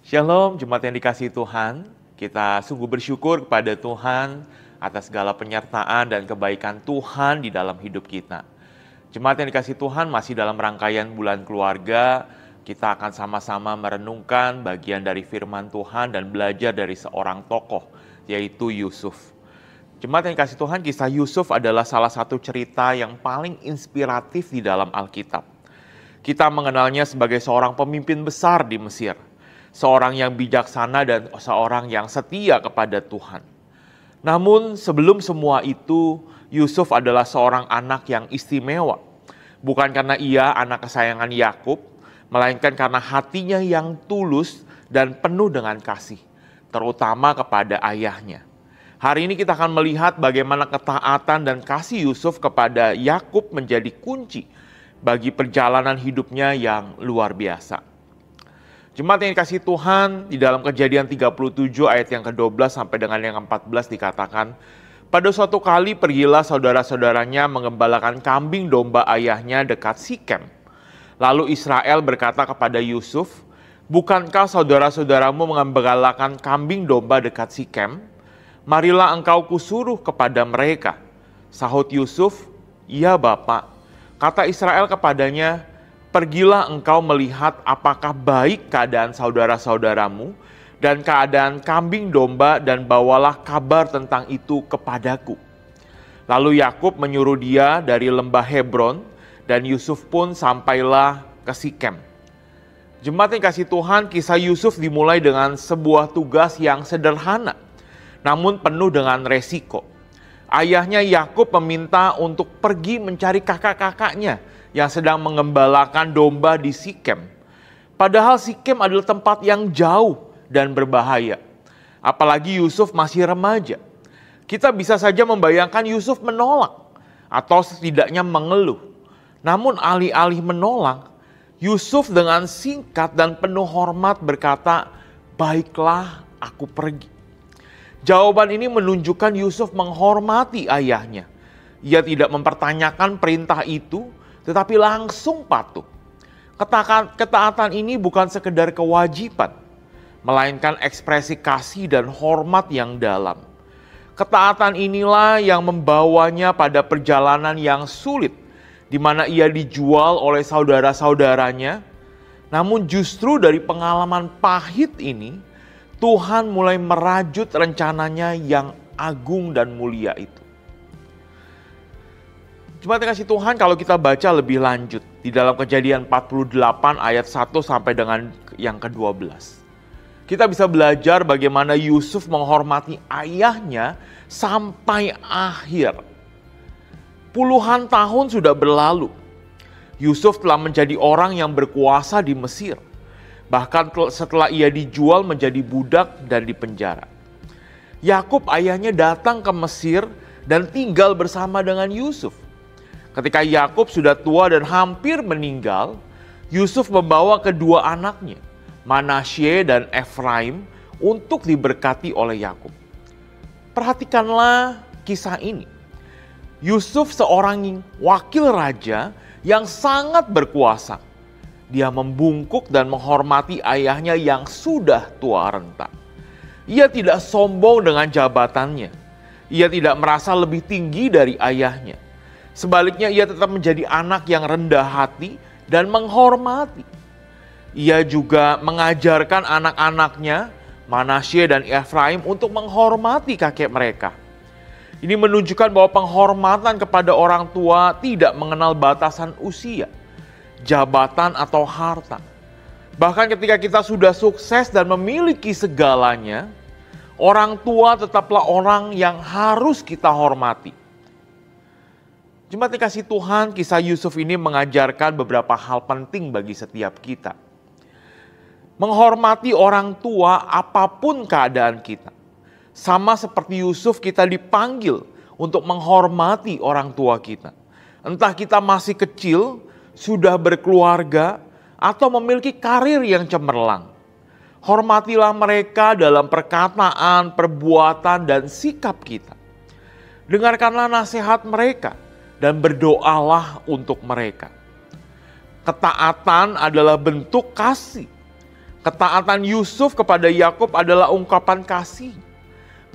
Shalom, jemaat yang dikasihi Tuhan. Kita sungguh bersyukur kepada Tuhan atas segala penyertaan dan kebaikan Tuhan di dalam hidup kita. Jemaat yang dikasihi Tuhan, masih dalam rangkaian bulan keluarga, kita akan sama-sama merenungkan bagian dari firman Tuhan dan belajar dari seorang tokoh, yaitu Yusuf. Jemaat yang dikasihi Tuhan, kisah Yusuf adalah salah satu cerita yang paling inspiratif di dalam Alkitab. Kita mengenalnya sebagai seorang pemimpin besar di Mesir, seorang yang bijaksana dan seorang yang setia kepada Tuhan. Namun sebelum semua itu, Yusuf adalah seorang anak yang istimewa. Bukan karena ia anak kesayangan Yakub, melainkan karena hatinya yang tulus dan penuh dengan kasih, terutama kepada ayahnya. Hari ini kita akan melihat bagaimana ketaatan dan kasih Yusuf kepada Yakub menjadi kunci bagi perjalanan hidupnya yang luar biasa. Jemaat yang dikasihi Tuhan, di dalam Kejadian 37 ayat yang ke-12 sampai dengan yang ke-14 dikatakan, pada suatu kali pergilah saudara-saudaranya mengembalakan kambing domba ayahnya dekat Sikem. Lalu Israel berkata kepada Yusuf, bukankah saudara-saudaramu mengembalakan kambing domba dekat Sikem? Marilah engkau kusuruh kepada mereka. Sahut Yusuf, iya Bapak. Kata Israel kepadanya, pergilah engkau melihat apakah baik keadaan saudara-saudaramu dan keadaan kambing domba dan bawalah kabar tentang itu kepadaku. Lalu Yakub menyuruh dia dari lembah Hebron dan Yusuf pun sampailah ke Sikem. Jemaat yang kasih Tuhan, kisah Yusuf dimulai dengan sebuah tugas yang sederhana, namun penuh dengan resiko. Ayahnya Yakub meminta untuk pergi mencari kakak-kakaknya yang sedang mengembalakan domba di Sikem. Padahal Sikem adalah tempat yang jauh dan berbahaya. Apalagi Yusuf masih remaja. Kita bisa saja membayangkan Yusuf menolak atau setidaknya mengeluh. Namun alih-alih menolak, Yusuf dengan singkat dan penuh hormat berkata, baiklah aku pergi. Jawaban ini menunjukkan Yusuf menghormati ayahnya. Ia tidak mempertanyakan perintah itu, tetapi langsung patuh. Ketaatan ini bukan sekedar kewajiban, melainkan ekspresi kasih dan hormat yang dalam. Ketaatan inilah yang membawanya pada perjalanan yang sulit, di mana ia dijual oleh saudara-saudaranya. Namun justru dari pengalaman pahit ini, Tuhan mulai merajut rencananya yang agung dan mulia itu. Jemaat yang kasih Tuhan, kalau kita baca lebih lanjut di dalam Kejadian 48 ayat 1 sampai dengan yang ke-12. Kita bisa belajar bagaimana Yusuf menghormati ayahnya sampai akhir. Puluhan tahun sudah berlalu. Yusuf telah menjadi orang yang berkuasa di Mesir. Bahkan setelah ia dijual menjadi budak dan dipenjara. Yakub ayahnya datang ke Mesir dan tinggal bersama dengan Yusuf. Ketika Yakub sudah tua dan hampir meninggal, Yusuf membawa kedua anaknya, Manasye dan Efraim, untuk diberkati oleh Yakub. Perhatikanlah kisah ini. Yusuf seorang wakil raja yang sangat berkuasa. Dia membungkuk dan menghormati ayahnya yang sudah tua renta. Ia tidak sombong dengan jabatannya. Ia tidak merasa lebih tinggi dari ayahnya. Sebaliknya ia tetap menjadi anak yang rendah hati dan menghormati. Ia juga mengajarkan anak-anaknya, Manasye dan Efraim, untuk menghormati kakek mereka. Ini menunjukkan bahwa penghormatan kepada orang tua tidak mengenal batasan usia, jabatan atau harta. Bahkan ketika kita sudah sukses dan memiliki segalanya, orang tua tetaplah orang yang harus kita hormati. Jemaat yang kasih Tuhan, kisah Yusuf ini mengajarkan beberapa hal penting bagi setiap kita. Menghormati orang tua apapun keadaan kita. Sama seperti Yusuf, kita dipanggil untuk menghormati orang tua kita. Entah kita masih kecil, sudah berkeluarga, atau memiliki karir yang cemerlang. Hormatilah mereka dalam perkataan, perbuatan, dan sikap kita. Dengarkanlah nasihat mereka dan berdoalah untuk mereka. Ketaatan adalah bentuk kasih. Ketaatan Yusuf kepada Yakub adalah ungkapan kasih.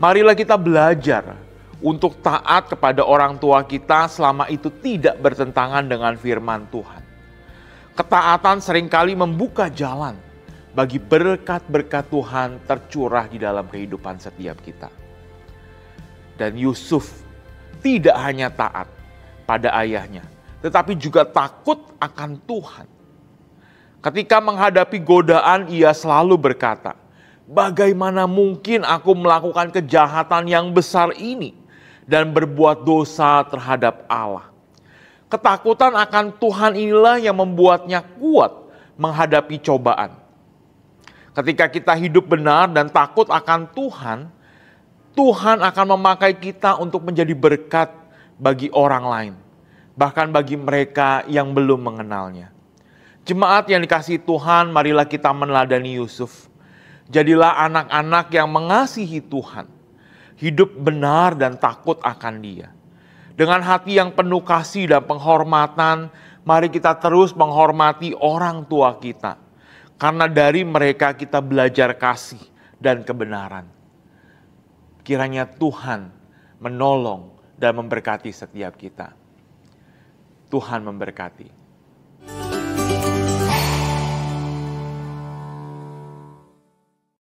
Marilah kita belajar untuk taat kepada orang tua kita selama itu tidak bertentangan dengan firman Tuhan. Ketaatan seringkali membuka jalan bagi berkat-berkat Tuhan tercurah di dalam kehidupan setiap kita. Dan Yusuf tidak hanya taat pada ayahnya, tetapi juga takut akan Tuhan. Ketika menghadapi godaan, ia selalu berkata, "Bagaimana mungkin aku melakukan kejahatan yang besar ini dan berbuat dosa terhadap Allah?" Ketakutan akan Tuhan inilah yang membuatnya kuat menghadapi cobaan. Ketika kita hidup benar dan takut akan Tuhan, Tuhan akan memakai kita untuk menjadi berkat bagi orang lain, bahkan bagi mereka yang belum mengenalnya. Jemaat yang dikasihi Tuhan, marilah kita meneladani Yusuf. Jadilah anak-anak yang mengasihi Tuhan, hidup benar dan takut akan Dia. Dengan hati yang penuh kasih dan penghormatan, mari kita terus menghormati orang tua kita. Karena dari mereka kita belajar kasih dan kebenaran. Kiranya Tuhan menolong dan memberkati setiap kita. Tuhan memberkati.